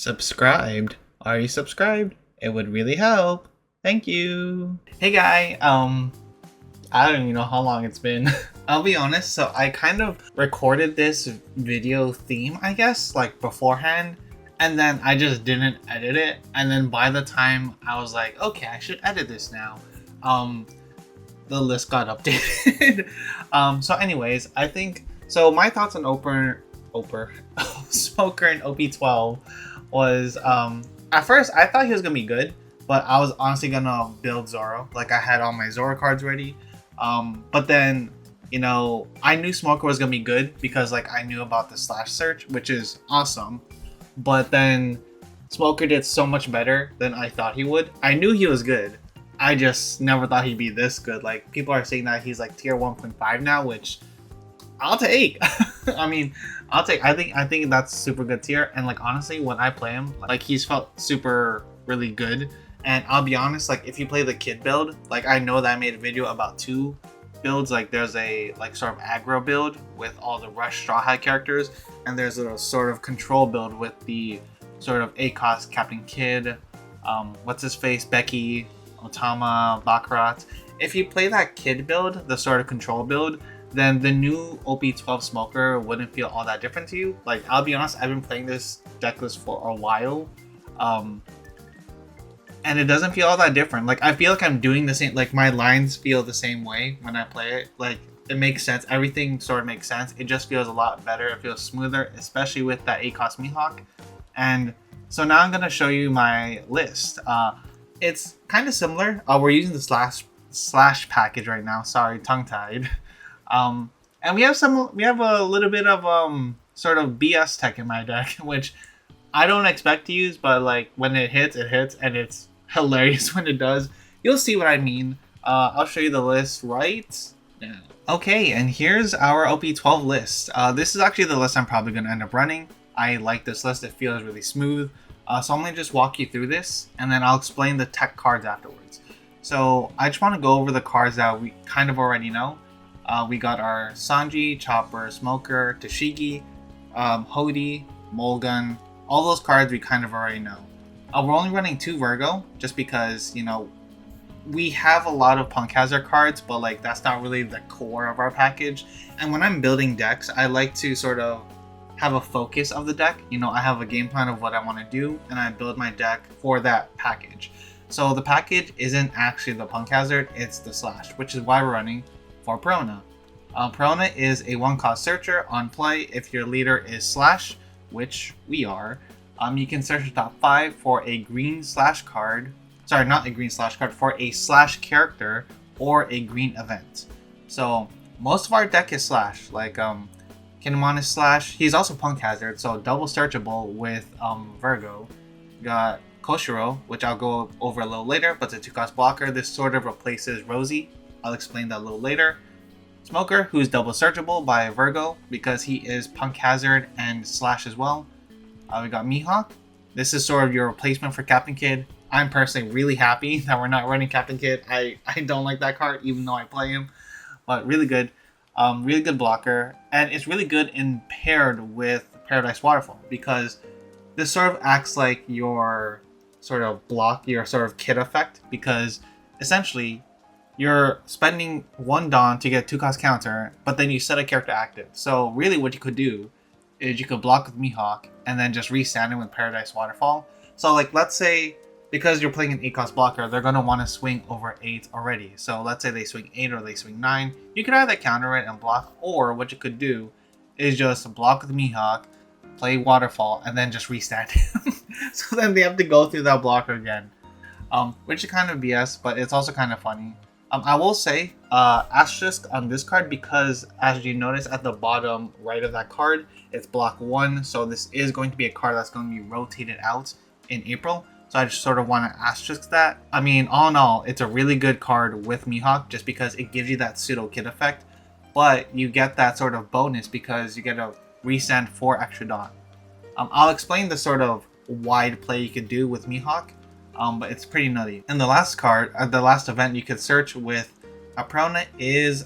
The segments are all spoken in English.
Subscribed? Are you subscribed? It would really help. Thank you. Hey guy, I don't even know how long it's been. I'll be honest, so I kind of recorded this video theme, I guess, like beforehand, and then I just didn't edit it. And then by the time I was like, okay, I should edit this now, the list got updated. So anyways, I think, so my thoughts on Smoker and OP12 was, at first I thought he was gonna be good, but I was honestly gonna build Zoro. Like I had all my Zoro cards ready. But then, you know, I knew Smoker was gonna be good because like I knew about the slash search, which is awesome. But then Smoker did so much better than I thought he would. I knew he was good. I just never thought he'd be this good. Like people are saying that he's like tier 1.5 now, which I'll take. I mean, I'll take. I think that's super good tier. And like honestly, when I play him, like he's felt super really good. And I'll be honest, like if you play the kid build, like I know that I made a video about two builds. Like there's a like sort of aggro build with all the Rush Straw Hat characters, and there's a sort of control build with the sort of ACOS Captain Kid, what's his face, Becky, Otama, Baccarat. If you play that kid build, the sort of control build, then the new OP12 Smoker wouldn't feel all that different to you. Like I'll be honest, I've been playing this deck list for a while. And it doesn't feel all that different. Like I feel like I'm doing the same, like my lines feel the same way when I play it. Like it makes sense. Everything sort of makes sense. It just feels a lot better. It feels smoother, especially with that ACOS Mihawk. And so now I'm gonna show you my list. It's kind of similar. We're using the slash package right now. Sorry, tongue tied. And we have a little bit of sort of BS tech in my deck, which I don't expect to use, but like when it hits, and it's hilarious when it does. You'll see what I mean. I'll show you the list right now. Okay, and here's our OP12 list. This is actually the list I'm probably going to end up running. I like this list. It feels really smooth. So I'm going to just walk you through this, and then I'll explain the tech cards afterwards. So I just want to go over the cards that we kind of already know. We got our Sanji, Chopper, Smoker, Tashigi, Hody, Mulgun. All those cards we kind of already know. We're only running 2 Virgo just because, you know, we have a lot of Punk Hazard cards, but like that's not really the core of our package. And when I'm building decks, I like to sort of have a focus of the deck. You know, I have a game plan of what I want to do, and I build my deck for that package. So the package isn't actually the Punk Hazard, it's the Slash, which is why we're running for Perona. Perona is a 1-cost searcher on play if your leader is Slash, which we are. You can search the top 5 for a green slash card. Sorry, not a green slash card, for a slash character or a green event. So most of our deck is slash. Like Kinemon is slash. He's also Punk Hazard, so double searchable with Virgo. We got Koshiro, which I'll go over a little later, but it's a 2-cost blocker. This sort of replaces Rosie. I'll explain that a little later. Smoker, who's double searchable by Virgo because he is Punk Hazard and Slash as well. We got Mihawk. This is sort of your replacement for Captain Kid. I'm personally really happy that we're not running Captain Kid. I don't like that card even though I play him, but really good. Really good blocker, and it's really good in paired with Paradise Waterfall because this sort of acts like your sort of block, your sort of kit effect, because essentially you're spending 1 Dawn to get 2-cost counter, but then you set a character active. So really what you could do is you could block with Mihawk and then just restand it with Paradise Waterfall. So like let's say, because you're playing an 8-cost blocker, they're going to want to swing over 8 already. So let's say they swing 8 or they swing 9. You could either counter it and block, or what you could do is just block with Mihawk, play Waterfall, and then just restand him. So then they have to go through that blocker again. Which is kind of BS, but it's also kind of funny. I will say, asterisk on this card because as you notice at the bottom right of that card, it's block 1. So this is going to be a card that's going to be rotated out in April. So I just sort of want to asterisk that. I mean, all in all, it's a really good card with Mihawk just because it gives you that pseudo kit effect. But you get that sort of bonus because you get a resend 4 extra Dawn. I'll explain the sort of wide play you could do with Mihawk. But it's pretty nutty. And the last card, the last event you could search with Perona is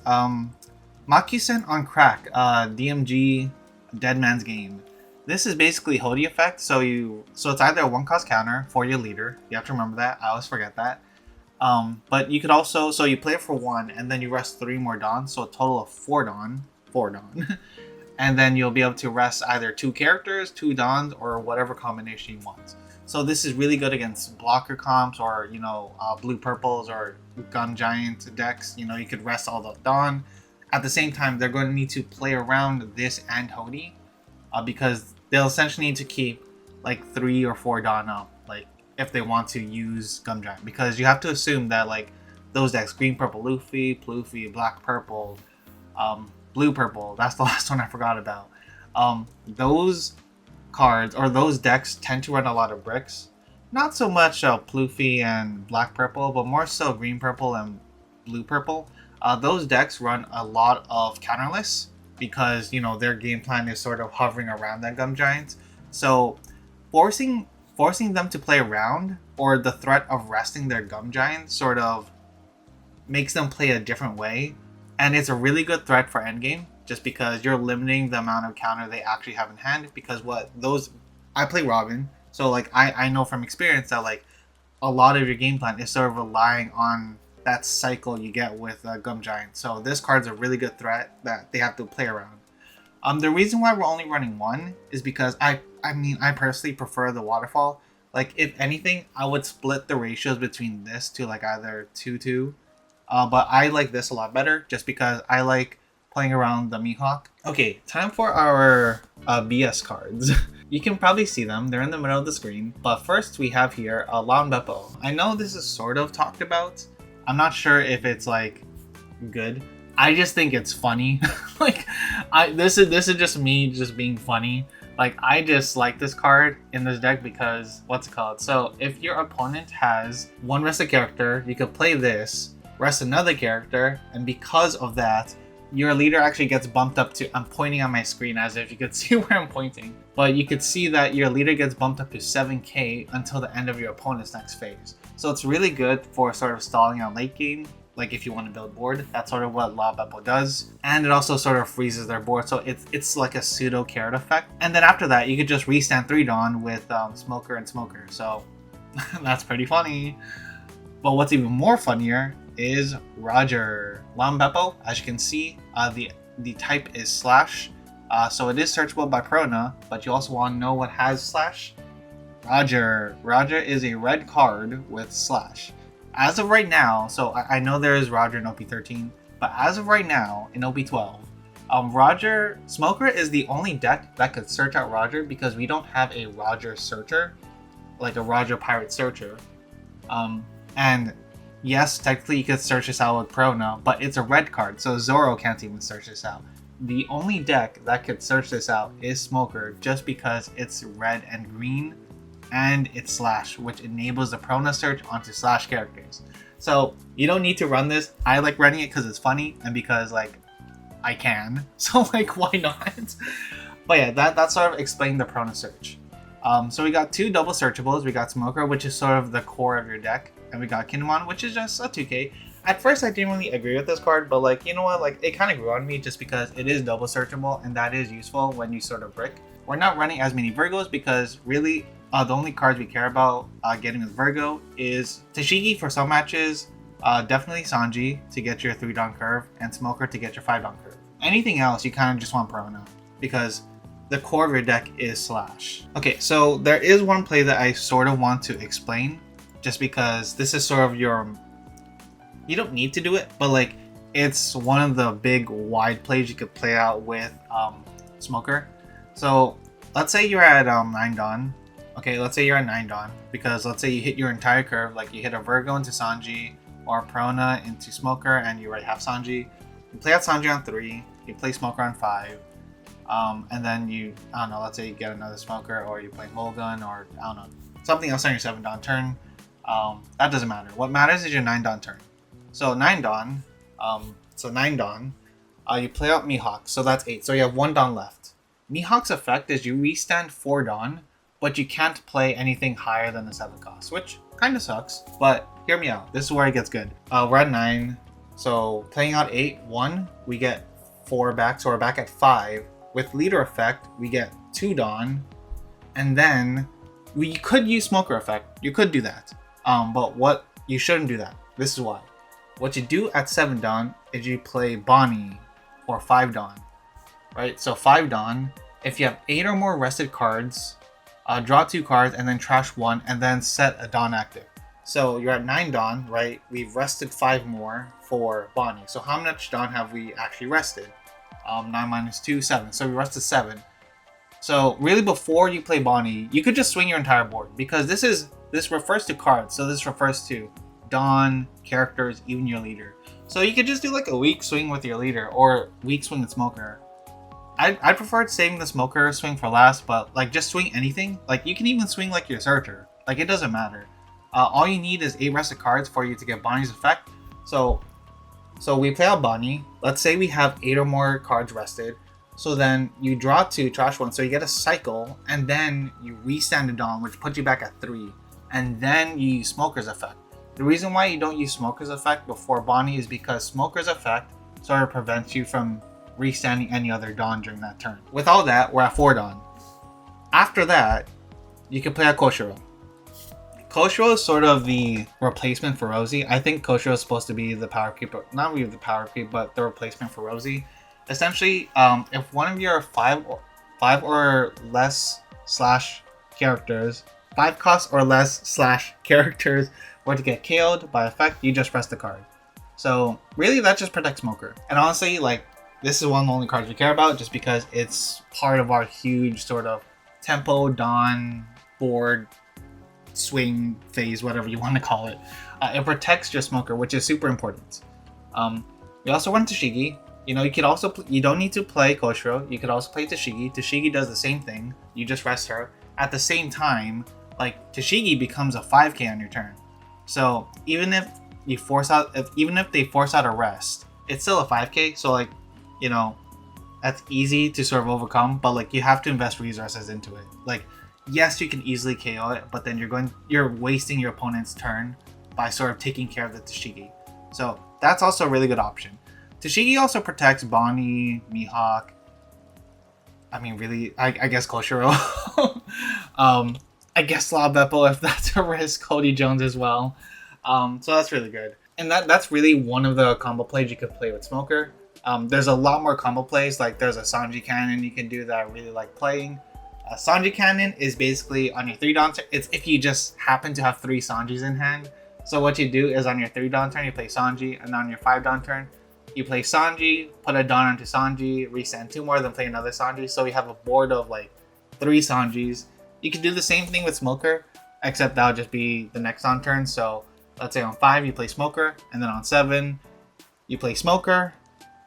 Makusen on Crack, DMG Dead Man's Game. This is basically Hody effect. So it's either a 1-cost counter for your leader. You have to remember that. I always forget that. But you could also, so you play it for 1 and then you rest 3 more Dawn, so a total of 4 Dawn. And then you'll be able to rest either 2 characters, 2 Dawns, or whatever combination you want. So this is really good against blocker comps or, blue purples or gun giant decks. You could rest all the Dawn. At the same time, they're going to need to play around this and Hody because they'll essentially need to keep like 3 or 4 Dawn up, like if they want to use gun giant, because you have to assume that like those decks, green purple Luffy, Ploofy, black purple, blue purple, that's the last one I forgot about. Those cards or those decks tend to run a lot of bricks. Not so much Ploofy and black purple, but more so green purple and blue purple. Those decks run a lot of counterless because their game plan is sort of hovering around that gum giant. So forcing them to play around, or the threat of resting their gum giant, sort of makes them play a different way. And it's a really good threat for endgame, just because you're limiting the amount of counter they actually have in hand. Because I play Robin, so like I know from experience that like a lot of your game plan is sort of relying on that cycle you get with Gum Giant. So this card's a really good threat that they have to play around. The reason why we're only running 1 is because I personally prefer the waterfall. Like if anything, I would split the ratios between this to like either 2-2. But I like this a lot better just because I like playing around the Mihawk. Okay, time for our BS cards. You can probably see them, they're in the middle of the screen. But first we have here a Lon Beppo. I know this is sort of talked about. I'm not sure if it's like good. I just think it's funny. Like this is just me just being funny. Like I just like this card in this deck because what's it called? So if your opponent has 1 rested character, you could play this, rest another character, and because of that, your leader actually gets bumped up to, I'm pointing on my screen as if you could see where I'm pointing, but you could see that your leader gets bumped up to 7k until the end of your opponent's next phase. So it's really good for sort of stalling out late game, like if you want to build board. That's sort of what Lon Beppo does, and it also sort of freezes their board, so it's like a pseudo carrot effect. And then after that, you could just restand 3 Dawn with Smoker and Smoker, so that's pretty funny. But what's even more funnier is Roger. Lon Beppo, as you can see, the type is slash, so it is searchable by Prona, but you also want to know what has slash. Roger is a red card with slash. As of right now, so I know there is Roger in OP13, but as of right now in OP12, Roger Smoker is the only deck that could search out Roger because we don't have a Roger searcher, like a Roger pirate searcher. And yes, technically you could search this out with Prona, but it's a red card, so Zoro can't even search this out. The only deck that could search this out is Smoker, just because it's red and green, and it's slash, which enables the Prona search onto slash characters. So you don't need to run this. I like running it because it's funny and because like I can. So like why not? But yeah, that sort of explained the Prona search. So we got 2 double searchables. We got Smoker, which is sort of the core of your deck, and we got Kinemon, which is just a 2k. At first I didn't really agree with this card, but like, you know what, like it kind of grew on me just because it is double searchable, and that is useful when you sort of brick. We're not running as many Virgos because really the only cards we care about getting with Virgo is Tashigi for some matches, definitely Sanji to get your 3 Dawn curve, and Smoker to get your 5 Dawn curve. Anything else you kind of just want Prona because the core of your deck is slash. Okay, so there is one play that I sort of want to explain, just because this is sort of your, you don't need to do it, but like it's one of the big wide plays you could play out with Smoker. So let's say you're at 9 Dawn. Okay, let's say you're at 9 Dawn, because let's say you hit your entire curve, like you hit a Virgo into Sanji or Prona into Smoker, and you already have Sanji. You play out Sanji on 3, you play Smoker on 5, and then you, I don't know, let's say you get another Smoker, or you play Mulgun, or I don't know, something else on your 7 Dawn turn. That doesn't matter. What matters is your 9 Dawn turn. So 9 Dawn, you play out Mihawk, so that's 8. So you have 1 Dawn left. Mihawk's effect is you restand 4 Dawn, but you can't play anything higher than the 7 cost, which kind of sucks, but hear me out. This is where it gets good. We're at 9, so playing out 8, 1, we get 4 back, so we're back at 5. With leader effect, we get 2 Dawn, and then we could use Smoker Effect. You could do that. But what you shouldn't do that. This is why. What you do at 7 Dawn is you play Bonnie or 5 Dawn. Right? So 5 Dawn, if you have 8 or more rested cards, draw 2 cards and then trash 1 and then set a Dawn active. So you're at 9 Dawn, right? We've rested 5 more for Bonnie. So how much Dawn have we actually rested? 9 minus 2, 7. So we rested 7. So really before you play Bonnie, you could just swing your entire board because this refers to cards. So this refers to Dawn, characters, even your leader. So you could just do like a weak swing with your leader or weak swing with Smoker. I prefer saving the Smoker swing for last, but like just swing anything. Like you can even swing like your Searcher. Like it doesn't matter. All you need is 8 rested cards for you to get Bonnie's effect. So we play out Bonnie. Let's say we have 8 or more cards rested. So then you draw 2, trash 1. So you get a cycle, and then you restand a Dawn, which puts you back at 3. And then you use Smoker's effect. The reason why you don't use Smoker's effect before Bonnie is because Smoker's effect sort of prevents you from restanding any other Dawn during that turn. With all that, we're at 4 Dawn. After that, you can play a Koshiro. Koshiro is sort of the replacement for Rosie. I think Koshiro is supposed to be the power creep, but not really the power creep, but the replacement for Rosie. Essentially, if one of your 5 or less slash characters, 5 cost or less slash characters were to get KO'd by effect, you just press the card. So really, that just protects Smoker. And honestly, like this is one of the only cards we care about, just because it's part of our huge sort of tempo Dawn board swing phase, whatever you want to call it. It protects your Smoker, which is super important. We also run Tashigi. You know, you could also you don't need to play Koshiro. You could also play Tashigi. Tashigi does the same thing. You just rest her. At the same time, like Tashigi becomes a 5k on your turn. So even if you force out, even if they force out a rest, it's still a 5k. So like, you know, that's easy to sort of overcome. But like you have to invest resources into it. Like yes, you can easily KO it, but then you're wasting your opponent's turn by sort of taking care of the Tashigi. So that's also a really good option. Tashigi also protects Bonnie, Mihawk. I mean, really, I guess Koshiro. I guess Law Beppo if that's a risk. Cody Jones as well. So that's really good. And that's really one of the combo plays you could play with Smoker. There's a lot more combo plays. Like there's a Sanji Cannon you can do that I really like playing. Sanji Cannon is basically on your 3 Dawn turn. It's if you just happen to have 3 Sanjis in hand. So what you do is on your 3 Dawn turn, you play Sanji, and on your 5 Dawn turn, you play Sanji, put a Dawn onto Sanji, restand 2 more, then play another Sanji. So we have a board of like 3 Sanjis. You can do the same thing with Smoker, except that'll just be the next on turn. So let's say on 5 you play Smoker, and then on 7 you play Smoker,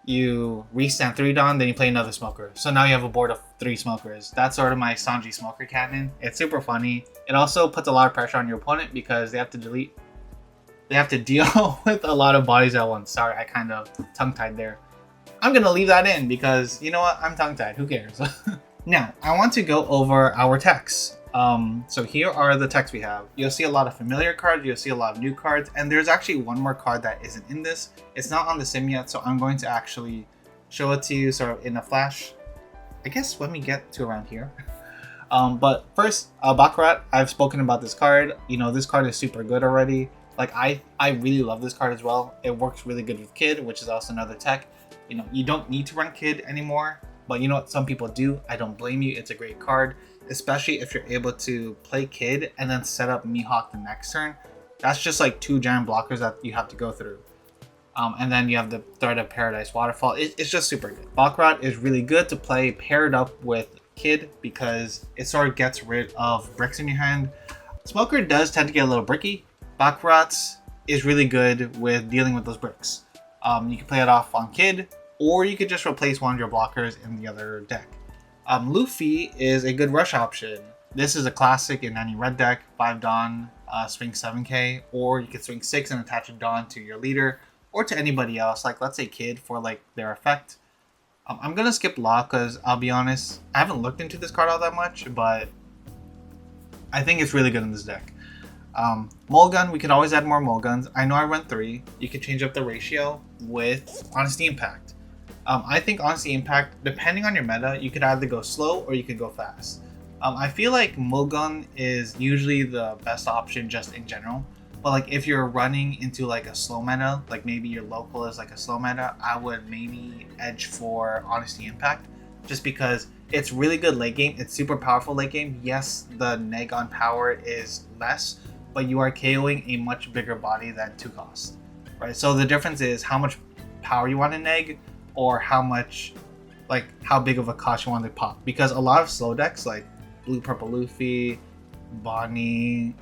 you restand 3 Dawn, then you play another Smoker. So now you have a board of 3 Smokers. That's sort of my Sanji Smoker Cannon. It's super funny. It also puts a lot of pressure on your opponent because they have to deal with a lot of bodies at once. Sorry, I kind of tongue-tied there. I'm gonna leave that in because you know what? I'm tongue-tied. Who cares? Now, I want to go over our TECHS. So here are the TECHS we have. You'll see a lot of familiar cards, you'll see a lot of new cards, and there's actually one more card that isn't in this. It's not on the sim yet, so I'm going to actually show it to you sort of in a flash. I guess when we get to around here. But first, Baccarat, I've spoken about this card. You know, this card is super good already. Like, I really love this card as well. It works really good with Kid, which is also another tech. You know, you don't need to run Kid anymore, but you know what? Some people do. I don't blame you. It's a great card, especially if you're able to play Kid and then set up Mihawk the next turn. That's just like 2 giant blockers that you have to go through. And then you have the Thread of Paradise Waterfall. It's just super good. Baccarat is really good to play paired up with Kid because it sort of gets rid of bricks in your hand. Smoker does tend to get a little bricky. Baccarat is really good with dealing with those bricks. You can play it off on Kid, or you could just replace one of your blockers in the other deck. Luffy is a good rush option. This is a classic in any red deck. 5 Dawn, swing 7k, or you could swing 6 and attach a Dawn to your leader, or to anybody else, like let's say Kid for like their effect. I'm gonna skip Law because I'll be honest, I haven't looked into this card all that much, but I think it's really good in this deck. Mulligan, we could always add more Mulligans. I know I run 3. You could change up the ratio with Honesty Impact. I think Honesty Impact, depending on your meta, you could either go slow or you could go fast. I feel like Mulgun is usually the best option just in general. But like if you're running into like a slow meta, like maybe your local is like a slow meta, I would maybe edge for Honesty Impact, just because it's really good late game. It's super powerful late game. Yes, the neg on power is less, but you are KOing a much bigger body than 2 cost, right? So the difference is how much power you want to neg, or how much, like how big of a cost you want to pop. Because a lot of slow decks like Blue Purple Luffy, Bonnie,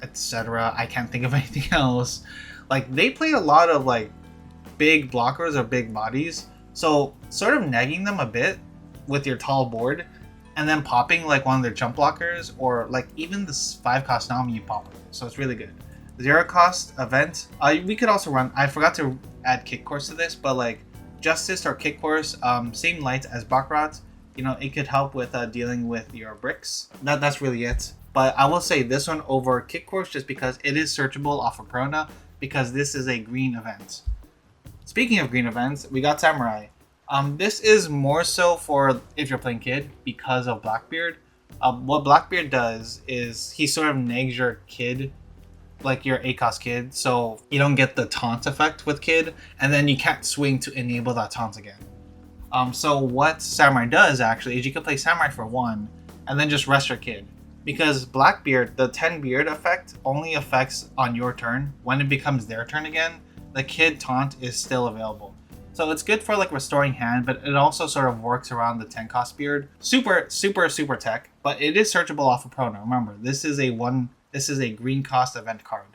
etc. I can't think of anything else. Like they play a lot of like big blockers or big bodies. So sort of negging them a bit with your tall board, and then popping like one of their jump blockers, or like even this 5 cost Nami you pop it. So it's really good. 0 cost event. We could also run. I forgot to add kick course to this, but like Justice or kick course, same lights as Baccarat. You know, it could help with dealing with your bricks. That's really it. But I will say this one over kick course just because it is searchable off of Perona, because this is a green event. Speaking of green events, we got Samurai. This is more so for if you're playing Kid because of Blackbeard. What Blackbeard does is he sort of negs your Kid, like your ACOS Kid, so you don't get the taunt effect with Kid, and then you can't swing to enable that taunt again. So what Samurai does actually is you can play Samurai for 1 and then just rest your Kid. Because Blackbeard, the 10 beard effect only affects on your turn. When it becomes their turn again, the Kid taunt is still available. So it's good for like restoring hand, but it also sort of works around the 10 cost beard. Super tech, but it is searchable off of Prono. Remember, this is a green cost event card.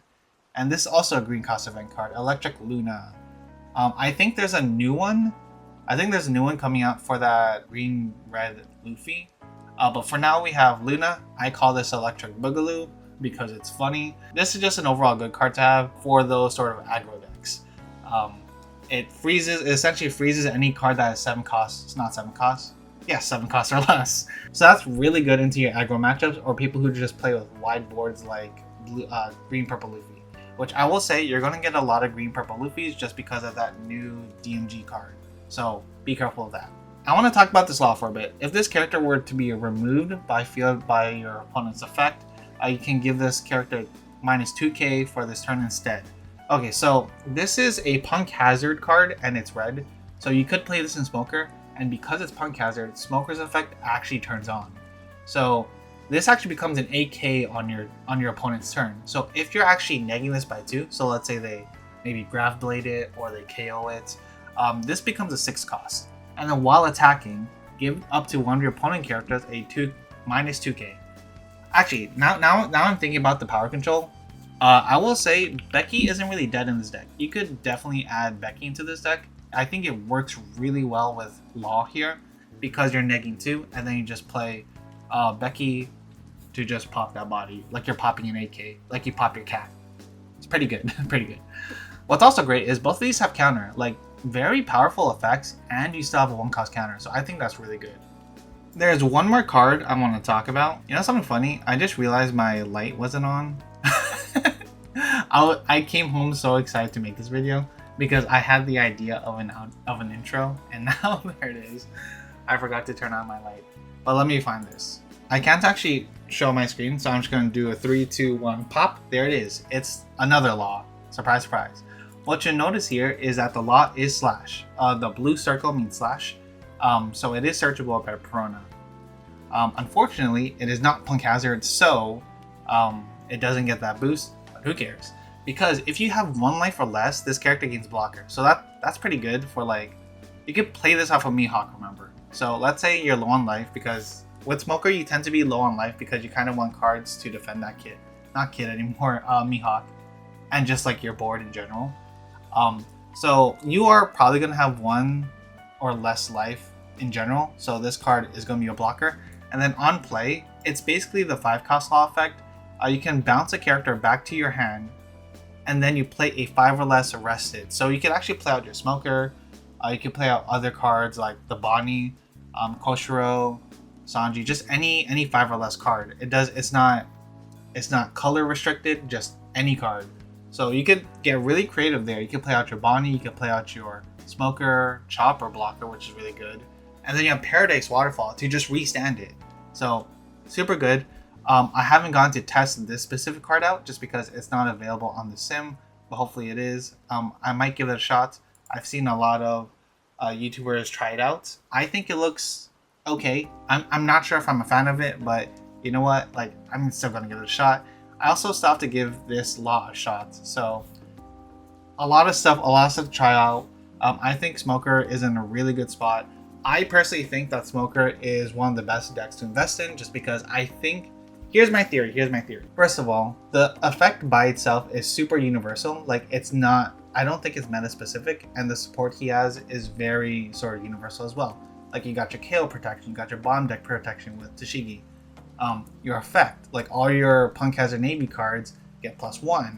And this is also a green cost event card, Electric Luna. I think there's a new one. I think there's a new one coming out for that green-red Luffy. But for now we have Luna. I call this Electric Boogaloo because it's funny. This is just an overall good card to have for those sort of aggro decks. It essentially freezes any card that has 7 costs. It's not 7 costs. Yeah, 7 costs or less. So that's really good into your aggro matchups, or people who just play with wide boards like green purple Luffy. Which I will say, you're going to get a lot of green purple Luffys just because of that new DMG card. So be careful of that. I want to talk about this law for a bit. If this character were to be removed by your opponent's effect, you can give this character minus 2k for this turn instead. Okay, so this is a Punk Hazard card and it's red. So you could play this in Smoker, and because it's Punk Hazard, Smoker's effect actually turns on. So this actually becomes an AK on your opponent's turn. So if you're actually negging this by 2, so let's say they maybe Grav Blade it or they KO it, this becomes a 6 cost. And then while attacking, give up to one of your opponent characters a minus 2k. Actually, now I'm thinking about the power control. I will say Becky isn't really dead in this deck. You could definitely add Becky into this deck. I think it works really well with Law here because you're negging 2, and then you just play Becky to just pop that body like you're popping an AK, like you pop your cat. It's pretty good, pretty good. What's also great is both of these have counter, like very powerful effects, and you still have a 1 cost counter, so I think that's really good. There's one more card I want to talk about. You know something funny? I just realized my light wasn't on. I came home so excited to make this video because I had the idea of an intro, and now there it is. I forgot to turn on my light. But let me find this. I can't actually show my screen, so I'm just going to do a 3, 2, 1, pop. There it is. It's another Law. Surprise, surprise. What you'll notice here is that the law is slash. The blue circle means slash. So it is searchable by Perona. Unfortunately, it is not Punk Hazard, so it doesn't get that boost, but who cares? Because if you have 1 life or less, this character gains blocker. So that's pretty good for like, you could play this off of Mihawk, remember. So let's say you're low on life, because with Smoker you tend to be low on life because you kind of want cards to defend that kid. Not kid anymore, Mihawk. And just like your board in general. So you are probably going to have 1 or less life in general. So this card is going to be a blocker. And then on play, it's basically the 5 cost law effect. You can bounce a character back to your hand, and then you play a 5 or less arrested. So you can actually play out your Smoker. You can play out other cards like the Bonnie, Koshiro, Sanji, just any 5 or less card. It's not color restricted, just any card. So you could get really creative there. You can play out your Bonnie, you can play out your Smoker, Chopper Blocker, which is really good. And then you have Paradise Waterfall to just restand it. So super good. I haven't gone to test this specific card out just because it's not available on the sim, but hopefully it is. I might give it a shot. I've seen a lot of YouTubers try it out. I think it looks okay. I'm not sure if I'm a fan of it, but you know what? Like, I'm still gonna give it a shot. I also still have to give this law a shot. So a lot of stuff to try out. I think Smoker is in a really good spot. I personally think that Smoker is one of the best decks to invest in, just because I think, here's my theory. First of all, the effect by itself is super universal. Like, it's not, I don't think it's meta specific, and the support he has is very sort of universal as well. Like, you got your KO protection, you got your bomb deck protection with Tashigi. Your effect, like all your Punk Hazard Navy cards get +1.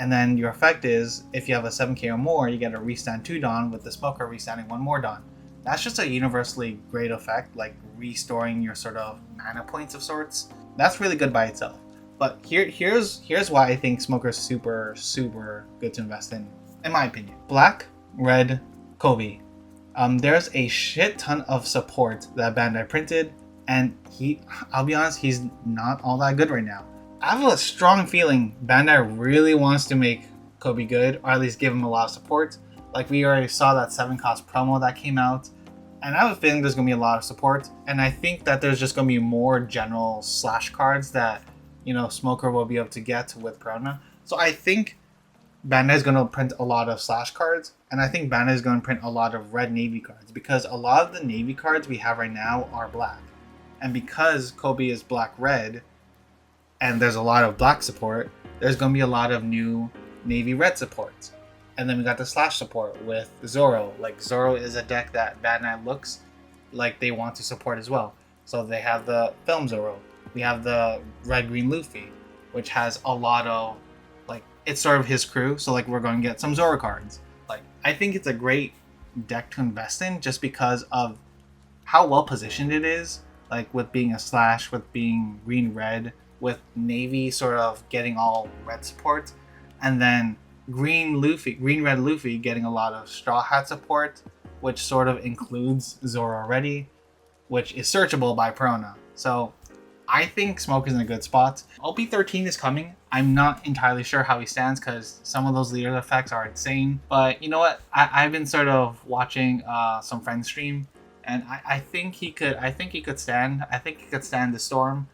And then your effect is, if you have a 7k or more, you get a restand 2 Dawn with the Smoker restanding 1 more Dawn. That's just a universally great effect, like restoring your sort of mana points of sorts. That's really good by itself. But here's why I think Smoker is super good to invest in my opinion. Black, red, Kobe. There's a shit ton of support that Bandai printed, and I'll be honest, he's not all that good right now. I have a strong feeling Bandai really wants to make Kobe good, or at least give him a lot of support. Like, we already saw that 7-cost promo that came out, and I have a feeling there's going to be a lot of support, and I think that there's just going to be more general slash cards that, you know, Smoker will be able to get with Perona. So I think Bandai is going to print a lot of slash cards, and I think Bandai is going to print a lot of red Navy cards, because a lot of the Navy cards we have right now are black. And because Kobe is black-red, and there's a lot of black support, there's going to be a lot of new Navy red support. And then we got the slash support with Zoro. Like, Zoro is a deck that Bandai looks like they want to support as well. So they have the Film Zoro. We have the red-green Luffy, which has a lot of, like, it's sort of his crew. So, like, we're going to get some Zoro cards. Like, I think it's a great deck to invest in just because of how well positioned it is. Like, with being a slash, with being green-red, with Navy sort of getting all red support, and then green-red Luffy getting a lot of Straw Hat support, which sort of includes Zoro already, which is searchable by Perona. So I think Smoke is in a good spot. OP13 is coming. I'm not entirely sure how he stands because some of those leader effects are insane. But you know what? I've been sort of watching some friends stream, and I think he could stand. I think he could stand the storm.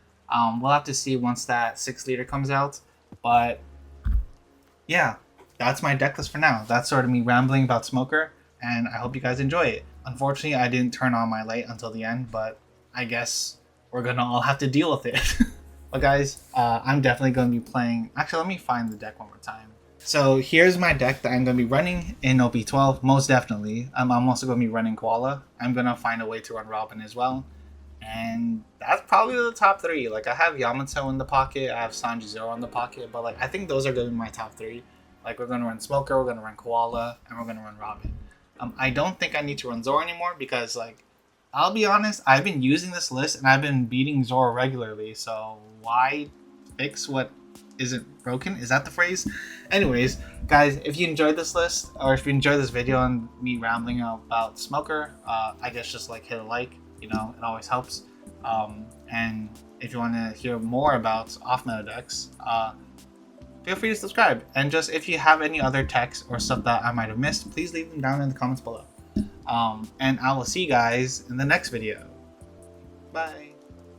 We'll have to see once that 6 leader comes out. But yeah, that's my deck list for now. That's sort of me rambling about Smoker, and I hope you guys enjoy it. Unfortunately, I didn't turn on my light until the end, but I guess we're gonna all have to deal with it. But guys, I'm definitely gonna be playing. Actually, let me find the deck one more time. So here's my deck that I'm gonna be running in OP12, most definitely. I'm also gonna be running Koala. I'm gonna find a way to run Robin as well. And that's probably the top 3. Like, I have Yamato in the pocket, I have Sanji Zoro in the pocket, but like, I think those are gonna be my top 3. Like, we're gonna run Smoker, we're gonna run Koala, and we're gonna run Robin. I don't think I need to run Zoro anymore because, like, I'll be honest, I've been using this list and I've been beating Zoro regularly, so why fix what isn't broken? Is that the phrase? Anyways, guys, if you enjoyed this list, or if you enjoyed this video and me rambling about Smoker, I guess just like hit a like, you know, it always helps. And if you want to hear more about off-meta decks, feel free to subscribe. And just if you have any other texts or stuff that I might have missed, please leave them down in the comments below. And I will see you guys in the next video. Bye.